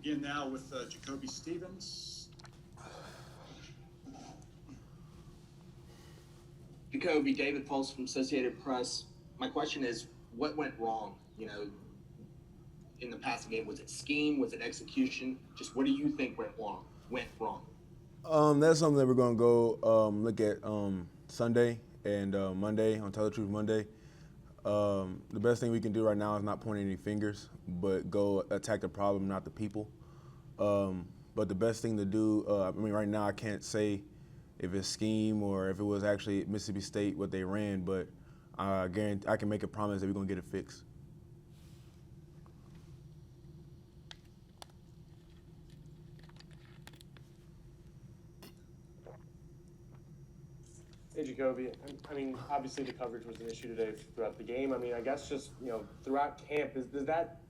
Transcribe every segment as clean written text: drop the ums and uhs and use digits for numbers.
begin now with JaCoby Stevens. JaCoby, David Pulse from Associated Press. My question is, what went wrong, in the passing game? Was it scheme? Was it execution? Just what do you think went wrong? That's something that we're going to go look at Sunday and Monday on Tell the Truth Monday. The best thing we can do right now is not pointing any fingers, but go attack the problem, not the people. But the best thing to do, right now I can't say if it's scheme or if it was actually Mississippi State what they ran, but I guarantee I can make a promise that we're going to get it fixed. Hey, JaCoby. I mean, obviously the coverage was an issue today throughout the game. I mean, I guess just, throughout camp, did that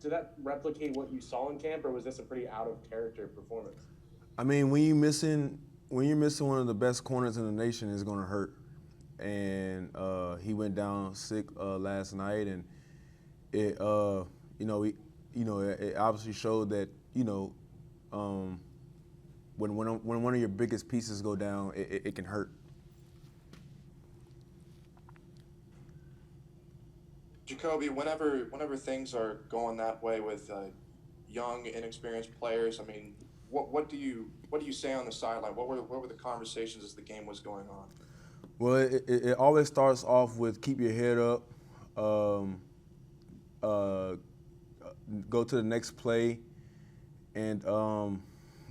replicate what you saw in camp, or was this a pretty out of character performance? I mean, when you're missing one of the best corners in the nation, it's going to hurt. And he went down sick last night, and it it obviously showed that when one of your biggest pieces go down, it can hurt. JaCoby, whenever things are going that way with young, inexperienced players, I mean, what do you say on the sideline? What were the conversations as the game was going on? Well, it always starts off with keep your head up, go to the next play, and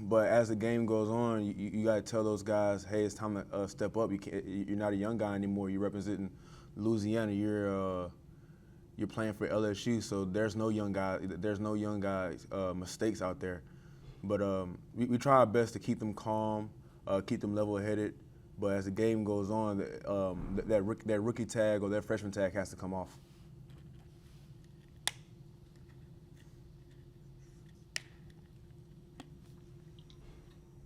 but as the game goes on, you got to tell those guys, hey, it's time to step up. You're not a young guy anymore. You're representing Louisiana. You're playing for LSU, so there's no young guys mistakes out there. But we try our best to keep them calm, keep them level-headed. But as the game goes on, that rookie tag or that freshman tag has to come off.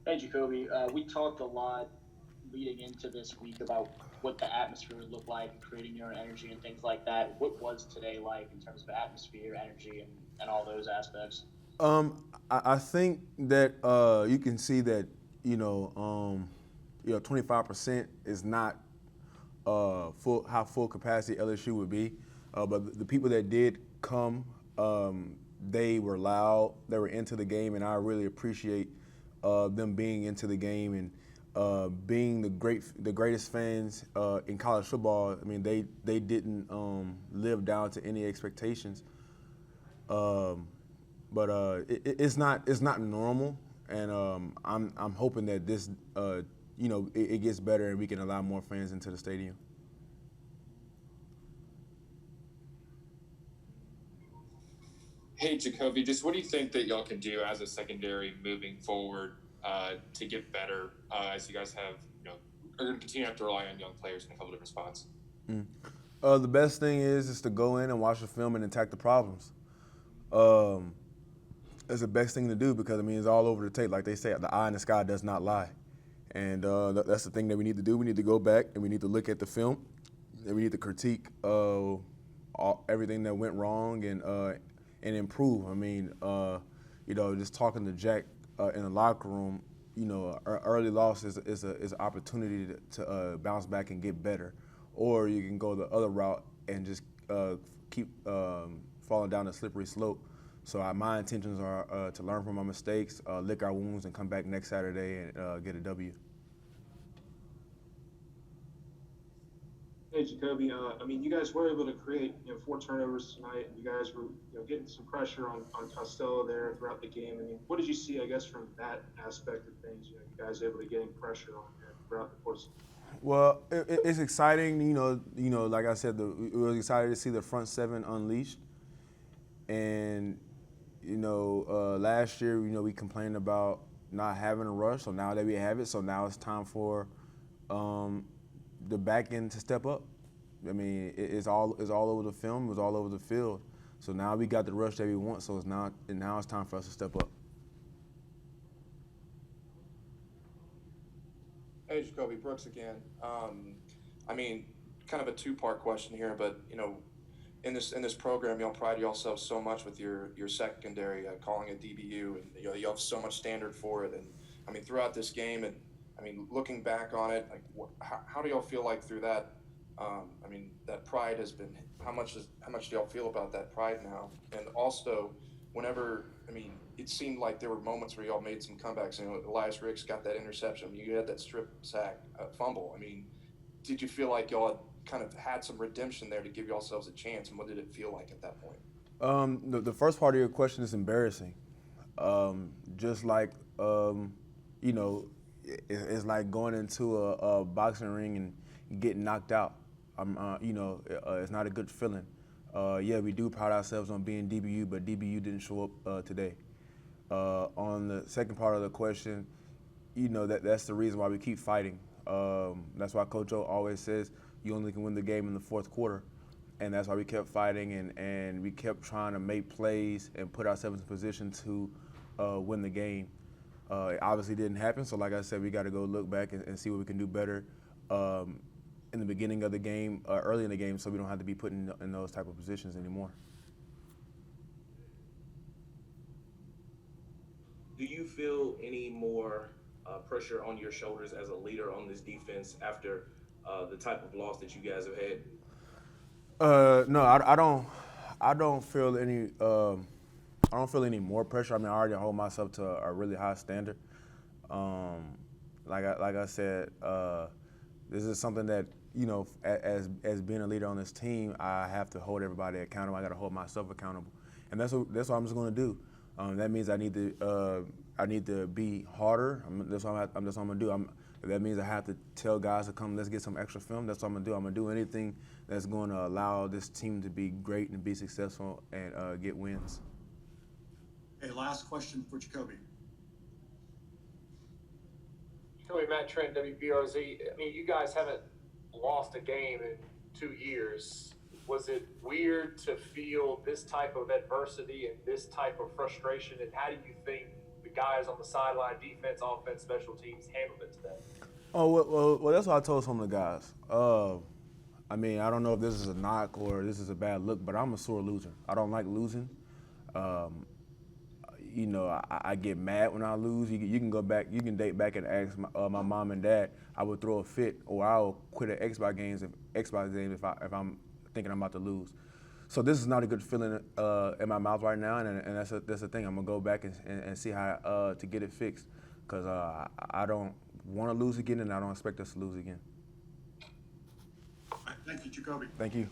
Hey, JaCoby. We talked a lot leading into this week about what the atmosphere would look like and creating your own energy and things like that. What was today like in terms of atmosphere, energy, and all those aspects? I think that you can see that 25% is not how full capacity LSU would be, but the people that did come, they were loud, they were into the game, and I really appreciate them being into the game and being the greatest fans in college football. I mean, they didn't live down to any expectations. But it's not normal, and I'm hoping that this it gets better and we can allow more fans into the stadium. Hey, JaCoby, just what do you think that y'all can do as a secondary moving forward to get better as you guys are going to continue to have to rely on young players in a couple different spots? The best thing is to go in and watch the film and attack the problems. It's the best thing to do because, it's all over the tape. Like they say, the eye in the sky does not lie. And that's the thing that we need to do. We need to go back and we need to look at the film and we need to critique everything that went wrong and improve. Just talking to Jack in the locker room, early loss is an opportunity to bounce back and get better. Or you can go the other route and just keep falling down a slippery slope. So my intentions are to learn from my mistakes, lick our wounds, and come back next Saturday and get a W. Hey, JaCoby. You guys were able to create 4 turnovers tonight, and you guys were getting some pressure on Costello there throughout the game. What did you see, I guess, from that aspect of things? You guys able to getting pressure on him throughout the course. Well, it's exciting. Like I said, we were excited to see the front seven unleashed. And last year, we complained about not having a rush. So now that we have it, so now it's time for the back end to step up. It's all over the film. It was all over the field. So now we got the rush that we want. So now it's time for us to step up. Hey, JaCoby, Brooks again. Kind of a two-part question here, but in this program, y'all pride yourselves so much with your secondary, calling it DBU, and you have so much standard for it. And I mean, throughout this game, and I mean, looking back on it, like how do y'all feel like through that? I mean, that pride has been. How much do y'all feel about that pride now? And also, whenever I mean, it seemed like there were moments where y'all made some comebacks. You know, Elias Ricks got that interception. You had that strip sack fumble. I mean, did you feel like y'all had kind of had some redemption there to give yourselves a chance, and what did it feel like at that point? The first part of your question is embarrassing. Just like, you know, it's like going into a boxing ring and getting knocked out. You know, it's not a good feeling. Yeah, we do pride ourselves on being DBU, but DBU didn't show up today. On the second part of the question, you know, that's the reason why we keep fighting. That's why Coach O always says you only can win the game in the fourth quarter. And that's why we kept fighting and we kept trying to make plays and put ourselves in position to win the game. It obviously didn't happen, so like I said, we got to go look back and see what we can do better in the beginning of the game, early in the game, so we don't have to be put in those type of positions anymore. Do you feel any more pressure on your shoulders as a leader on this defense after the type of loss that you guys have had? No, I don't feel any. I don't feel any more pressure. I mean, I already hold myself to a really high standard. Like I said, this is something that, you know, as being a leader on this team, I have to hold everybody accountable. I got to hold myself accountable, and that's what I'm just going to do. That means I need to be harder. That's what I'm going to do. That means I have to tell guys to come, let's get some extra film. That's what I'm going to do. I'm going to do anything that's going to allow this team to be great and be successful and get wins. Okay, last question for JaCoby. JaCoby, Matt Trent, WBRZ. I mean, you guys haven't lost a game in 2 years. Was it weird to feel this type of adversity and this type of frustration? And how do you think the guys on the sideline, defense, offense, special teams, handled it today? Oh, well, that's what I told some of the guys. I mean, I don't know if this is a knock or this is a bad look, but I'm a sore loser. I don't like losing. You know, I get mad when I lose. You can go back, you can date back and ask my mom and dad. I would throw a fit, or I'll quit an Xbox game if I'm thinking I'm about to lose. So this is not a good feeling in my mouth right now, and that's the thing. I'm gonna go back and see how to get it fixed, because I don't want to lose again, and I don't expect us to lose again. Thank you, JaCoby. Thank you.